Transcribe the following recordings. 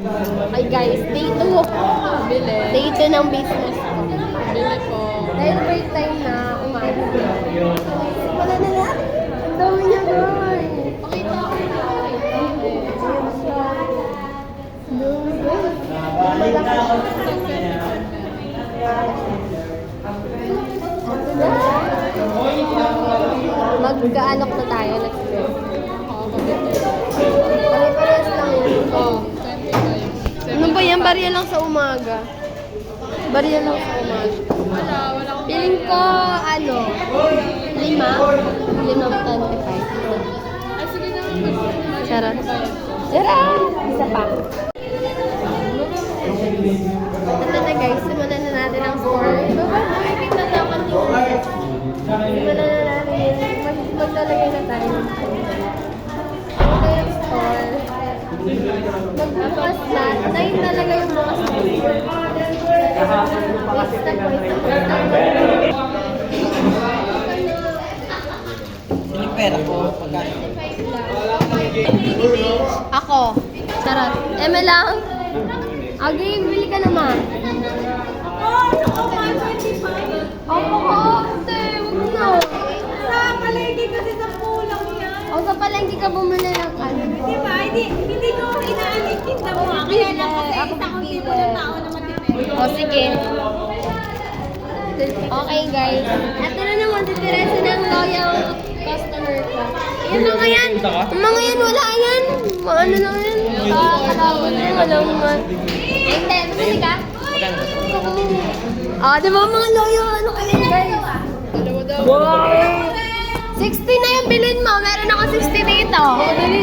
Ay guys, day 2. Bili. Day 2 ng business ko. Bili po. Dahil break time na umaga. Wala na natin. Ang dami niya guys. Pakita ako na. Ayan siya. Dumi guys. Mag-aanok na tayo. Let's go. Pare-pares lang yun. Oh, 25. Ano ba yan? Barya lang sa umaga. Barya lang sa umaga. Wala akong Feeling ko, ano, 5? 5.25. Ay, sige na. Charot. Charot! Isa pa. Ito na guys, simulan na natin ang store. Bye-bye! Simulan na natin. Maglalagay na tayo. Ito yung store. Magbukas na. 9 talaga yung bukas na. Yung pera ko, pagkano? Ako. Charot. Eme lang. Agi, bili ka naman. Opo ko, ate. Huwag na. Sa palengke kasi sa pulang yan. O sa palengke ka bumili ng ano. Di ba? Hindi ko inaalikit na mo. Kaya lang kasi isang tipo ng tao na matipid. O sige. Okay guys. Ito na naman si Teresa ng loyal customer ko. Yan mga yan. Yung mga yan, wala yan. Mga ano lang yan. Kalabot yan. Walang mga... Ay, hindi. Bumili ka? Ah, di ba mga loyal? Ano kayo guys? Wow! 60 na yung bilhin mo. Meron ako 60 dito. Dali.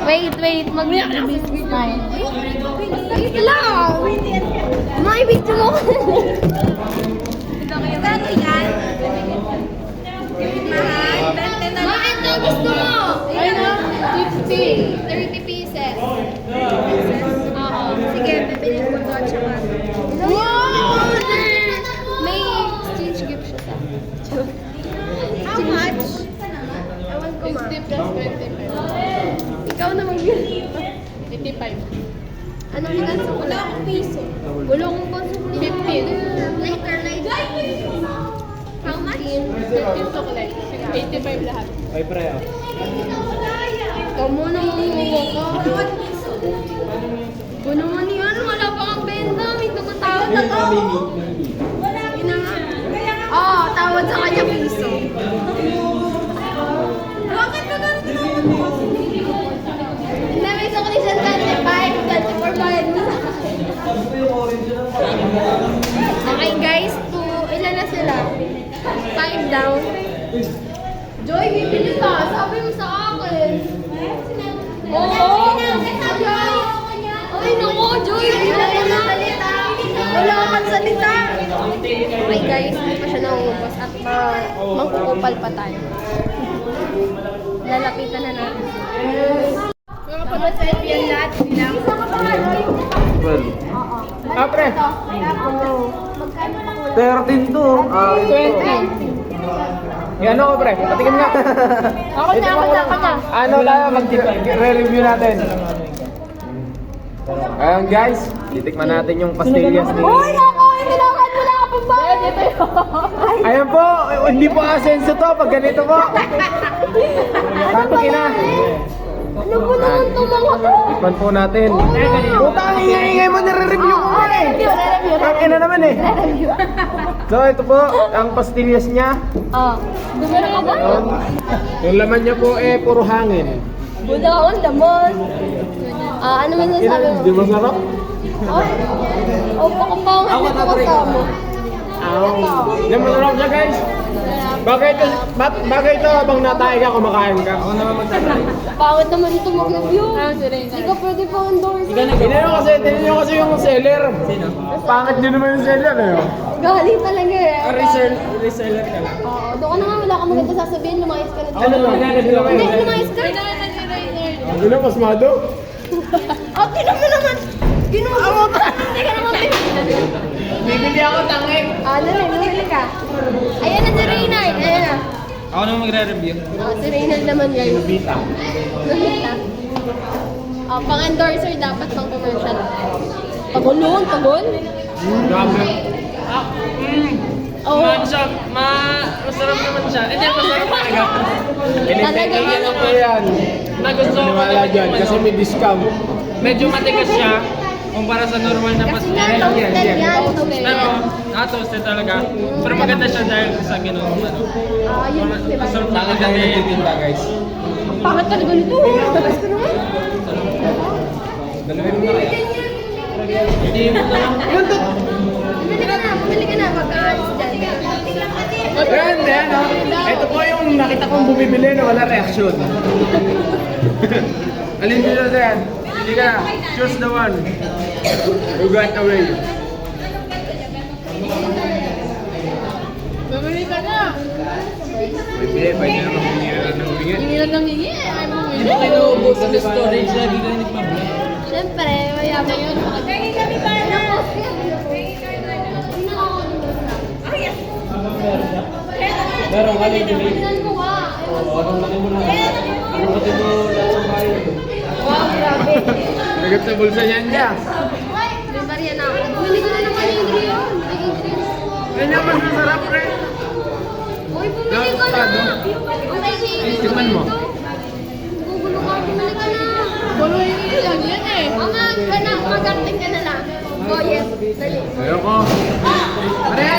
Wait. Mag-business tayo. Wait lang! May video mo. Gano yan? Mahal? Bakit na gusto mo? Ay na, 50. 30 pieces. Oo. Sige, bibili ko to. Tsaka. Wow! May exchange gift siya sa. How much? Ewan ko ma. 50 plus 25. Ikaw na mag-gift. 85. Anong ilanso ko lang? Piso. Wala akong baso. 15. Later. How much? 15 chocolate. 85 lahat. Ay, pre, oh. Ikaw muna mamumuha ka. Ikaw naman yan. Wala pa kang benta. May tumatawad na to. Yun na nga. Oo, tawad sa kanya piso. Bakit ka ganun tinawag mo? Hindi, may sukli siya 25, 24 bayad mo sa akin. Okay guys, ilan na sila? 5 down. Joy, bibili ka. Sabi mo sa akin. Oo. Ay, naku, Joy. Wala ka na. Wala kang salita. Okay guys, hindi pa siya nauubos at mangkukupal pa tayo. Lalapitan na natin. Kapag-selfie yan lahat. Isa ka pa nga, Roy. Well. Oo. Ah, pre. Magkano lang 13 to. 20. Yan ako, pre. Patikin nga. Ako na. Ano tayo, mag-re-review natin. Ayan guys, titikman natin yung pastillas ni... Uy, ako! Tinawag mo na ako ba? Dito yun. Ayan po, hindi po asenso to pag ganito po. Tapos ina. Ano po naman itong mga to? Tikman po natin. Puta, ang ingay-ingay mo, nare-review ko nga eh. Ang ina naman eh. So ito po, ang pastillas niya. Oh, dumira ka ba? Yung laman niya po eh, puro hangin. Budahon, damon. Ah, ano man sabi mo? Di masarap? Oh, pakapangit nito kasama. Di masarap siya guys. Bagay ito habang natay ka, kumakain ka. Ako naman magtatry. Pangit naman ito mag-review. Si Reyna. Hindi ka pwede pa endorse. Tignan nyo kasi yung seller. Pangit din naman yung seller eh. Galing talaga eh. Reseller ka lang. Oo, doon ka na nga, wala kang maganda sasabihin, lumayas ka na dyan. Ano ba? Hindi, lumayas ka. Ano, pasmado? Okay naman naman. Ginuha mo ba? Hindi ka naman Bibili ako tangik. Ano rin, bumili ka. Ayan na si Reynard. Ayan na. Ako naman magre-review. Si Reynald naman guys. Bita. Nahita. Pang-endorser dapat pang commercial. Tagol yun, tagol. Grabe. Oh. Masarap naman siya. Hindi, masarap talaga. Kaya lang po yan. Nagustuhan ko Maniwala dyan kasi may discount. Medyo matigas siya kumpara sa normal na Kasi pastil. nga, toasted yan. Pero, toasted talaga. Pero maganda siya dahil sa gano'n. Yun, diba? Masarap na Bakit tayo nagtitinda guys? Pangat talaga nito. Dalawin mo na kaya. Hindi mo na lang. Bumili ka na, pagkaalis dyan. Ayan, ayan, oh. Ito po yung nakita kong bumibili na wala reaksyon. Alin dito yan? Hindi ka. Choose the one. You got away. Bumili ka na. Bibili, pwede naman bumili ng bingit. Hindi na lang hingi. Ay, bumili. Hindi kayo naubos sa storage lagi kayo nagpabili. Siyempre, mayaman yun. Kaya kami ba na? Meron ka lang bumili. Tingnan ko nga. Anong laki mo na? Anong laki mo lahat sa bahay? Wow, grabe. Nagat sa bulsa niyan niya. May barya na ako. Bumili ko na naman yung Ingrion. Yan yung mas masarap, pre. Uy, bumili ka na. Okay, sige. Tikman mo. Gugulo ka, bumili ka na. Puro hingi lang yan eh. Magarting ka na lang. Oh, yes. Dali. Ayoko. Pare!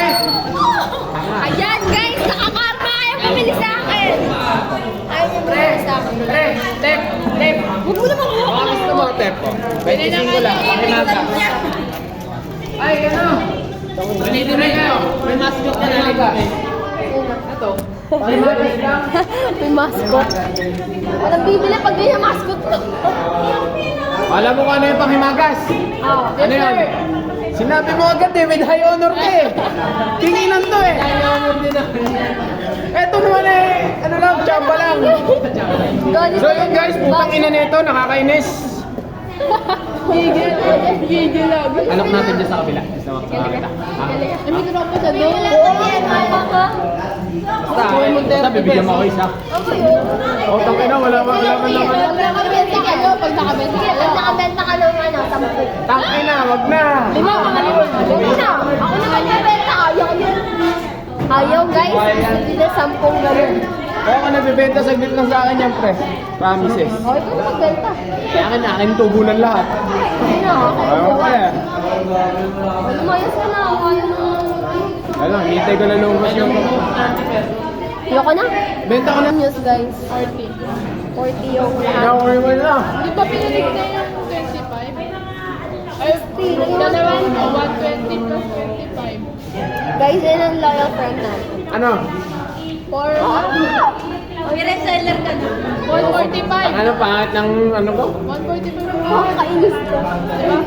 Ayan, guys. Nakakarma kayo bumili sa akin. Ayaw niyo bumili sa akin. Pre! Tep! Tep! Huwag mo naman ako. Baka gusto mo, Tep, oh. 25 lang. Pakinaga. Ay, ano? Ganito na kayo. May mascot ka na lang. Ito. Pakimagas lang. May mascot. Walang bibili pag ganyan mascot ko. Alam mo kung ano yung panghimagas? Ano yun? Sinabi mo agad eh, with high honor ka eh. Kinginan to eh. High honor din ako. Eto naman eh, ano lang, chamba lang. So yun guys, putang ina nito, nakakainis. Gigil. Gigil lang. Alok natin dyan sa kabila. Gusto mo makakita? Ay, may drop pa sa doon. Basta bibigyan mo ako isa. O, tangin na, wala man lang. Nakabenta ka no? Pag nakabenta ka. Pag nakabenta ka ng ano, 10. Tangin na, wag na. Lima, mga lima. Hindi na. Ako naman nabenta. Ayaw yun. Ayaw guys. Hindi na 10 ganun. Kaya ako nabibenta, saglit lang sa akin yan, pre. Promises. Okay, ikaw na magbenta. Akin tubunan lahat. Hindi na. Ayaw ko eh. Lumayas ka na. Ayaw na. Ano, hintay ko na lumabas yung... Ayoko na. Benta ko na. News guys. 40. 40 yung lahat. Nakawin mo na. Di ba pinalig na yung 25? Ay, dalawang 120 plus 25. Guys, yun ang loyal friend natin. Ano? For Reseller ka na. 145. Ano, pangit ng ano ko? 145. Oh, kainis ko. Diba?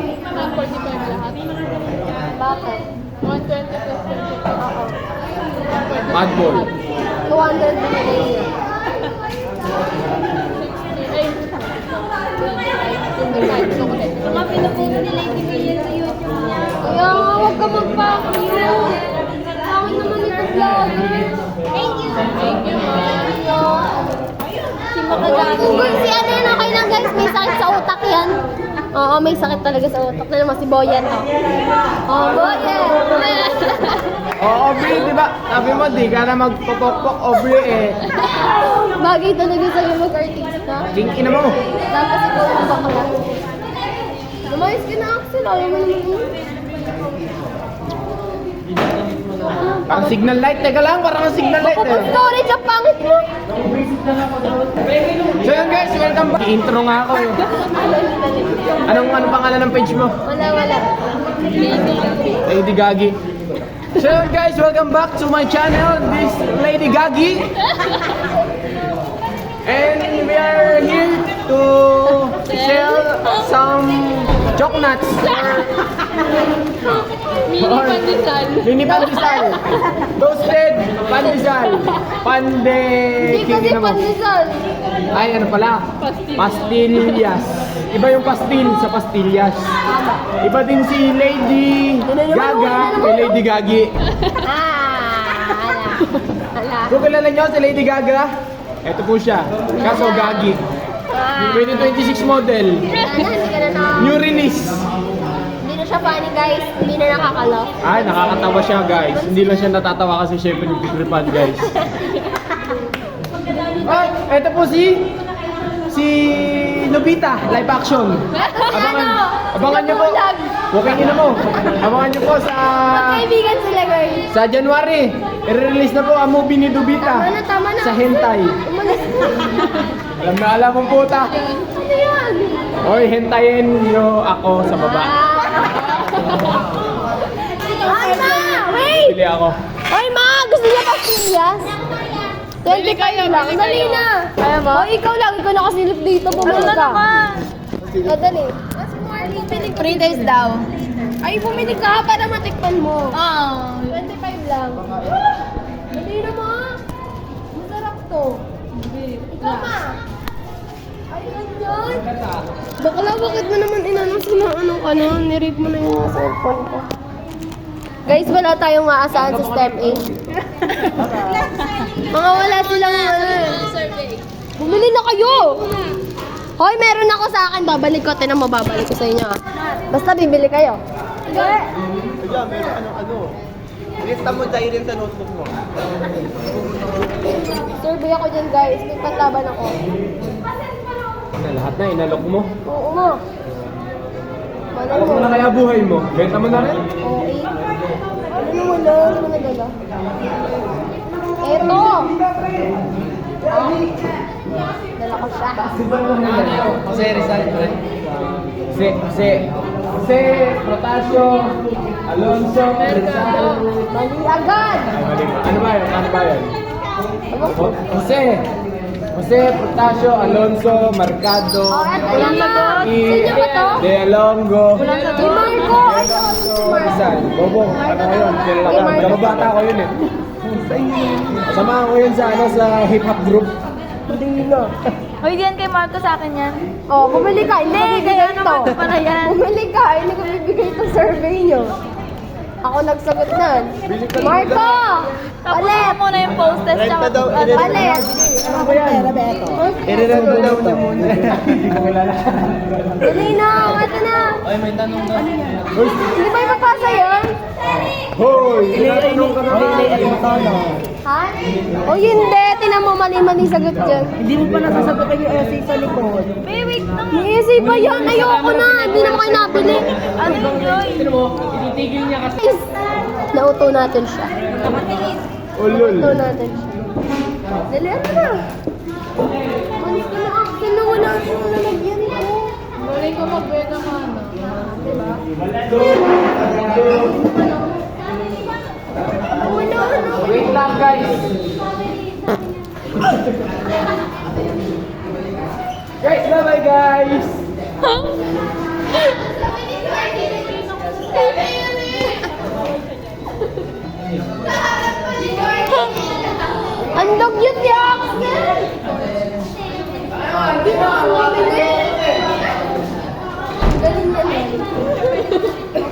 145 lahat. Bakit? 120 plus 25. Oo. Bad boy. 200 na nilay yun. 25 chocolate. Mga pinupuno nila yung bibigyan sa YouTube niya. Kaya nga, huwag ka magpa-cute. Bakit naman ito vlogger? Thank you. Thank you, ma. Si Makagano. Si ano yun, okay lang guys. May sakit sa utak yan. Oo, may sakit talaga sa utak. Na naman si Boyan. Oh, Boyan. Oo, Aubrey, di ba? Sabi mo, di ka na magpopokpok, Aubrey eh. Bagay talaga sa'yo mag-artista. King ina mo. Tapos ikaw yung bakla. Lumayos ka na, Axel. Ayaw mo naman yun. Parang signal light. Teka lang, parang signal light Kapag eh. storage, ang pangit mo. So yun guys, welcome back. Intro nga ako eh. Anong pangalan ng page mo? Wala. Lady Gagi. So yun guys, welcome back to my channel. This Lady Gagi. And we are here to sell some chocnuts Mini pandesal. mini pandesal. Toasted pandesal. Pande... Hindi kasi King ina mo. pandesal. Ay, ano pala? Pastillas. Iba yung pastil sa pastillas. Iba din si Lady Gaga kay Lady Gagi. Hala. Kung kilala nyo si Lady Gaga, eto po siya. Kaso Gagi. 2026 model. Sana hindi ka na New release. Hindi na siya funny guys. Hindi na nakakalaw. Ay, nakakatawa siya guys. Hindi lang siya natatawa kasi syempre nagtitripan guys. Ay, eto po si Nobita, live action. Abangan niyo po. Walking ina mo. Abangan niyo po Magkaibigan sila guys. sa January. I-release na po ang movie ni Nobita. Tama na. Sa hentai. Umalis na. Alam mo puta. Ano yan? Hoy, hentayin niyo ako sa baba. Ay, ma! Wait! Pili ako. Oy, ma! Gusto niya pa serious? 25 lang. Dali na. Kaya mo? O, ikaw lang. Ikaw nakasilip dito. Bumili ka. O, dali. Pre-taste daw. Ay, bumili ka para matikpan mo. Oo. 25 lang. Dali na, ma. Masarap to. Ikaw, ma. Ay, ganyan. Bakla, bakit mo naman inanong ano ka na? Nirip mo na yung cellphone ko. Guys, wala tayong aasahan sa STEM 8. Mga wala silang ano eh. Bumili na kayo! Hoy, meron ako sa akin. Babalik ko. Tinang mababalik ko sa inyo. Basta bibili kayo. Hindi. Kaya meron ano. Lista mo dahil rin sa notebook mo. Survey ako dyan guys. May patlaban ako. Lahat na, inalok mo. Oo mo. Ano Alam mo? mo na kaya buhay mo. Benta mo na rin. Okay. Ano mo na? Ano mo nagala? Eto! Dala ko siya. Jose Rizal, pre. Jose, Protasio, Alonso, Rizal. Mali agad! Ay, mali ba? Ano ba yun? Ano ba yun? Jose, Protasio, Alonso, Mercado, Oh, eto yung sagot. Sino ba to? De Alongo, Si Marco! Ay, ako si Marco. Rizal. Bobo, ano yun? Kababata ko yun eh. Samahan ko yun sa hip-hop group. Hoy, diyan kay Marco sa akin yan. Oh, bumili ka. Hindi, kaya ito. Para yan. Bumili ka. Hindi ko bibigay itong survey nyo. Ako nagsagot nun. Marco! Tapos mo muna yung post test Rent tsaka na daw, Palit! Ano ba yan? I-rent mo daw niya muna. Hindi ko kilala. Dali na! Ito na! Ay, may tanong na. Hindi ba ipapasa yun? Hoy! Tinatanong ka na. Ha? O hindi! Tinan mo mali-mali sagot dyan. Hindi mo pa nasasagutin yung essay sa likod. Wait, wait lang. Easy ba yun? Ayoko na! Hindi na kayo nabili. Ano yun? Tignan mo, tinitigil niya kasi. Guys, nauto natin siya. Ulol. Nauto natin siya. Dali, ano na? Manis ko na action na wala akong nalagyan ko. Galing ko mag-beta ka na. Diba? Wala na. Wait lang guys. Guys, bye-bye guys. Andog yun ni Axel! Hindi na ako nabili. Galing na lang.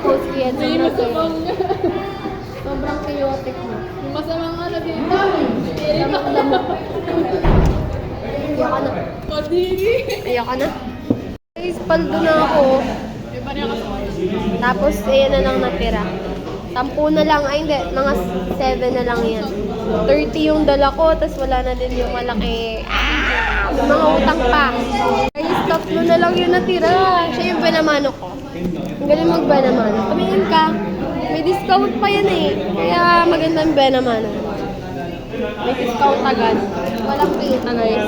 Post ko yan. May masamang, Sobrang chaotic mo. may masamang ano dito. Lamakla mo. Ayoko na. Kadiri. Ayoko na. Guys, paldo na ako. May pa niya kasama. Tapos, ayan na lang natira. 10 na lang. Ay, hindi. Mga 7 na lang yan. 30 yung dala ko, tapos wala na din yung malaki. Yung mga utang pa. Guys, 3 na lang yung natira. Siya yung benamano ko. Ang galing mag-benamano. Tumingin ka. May discount pa yan eh. Kaya maganda yung benamano. May discount agad. Walang kita guys.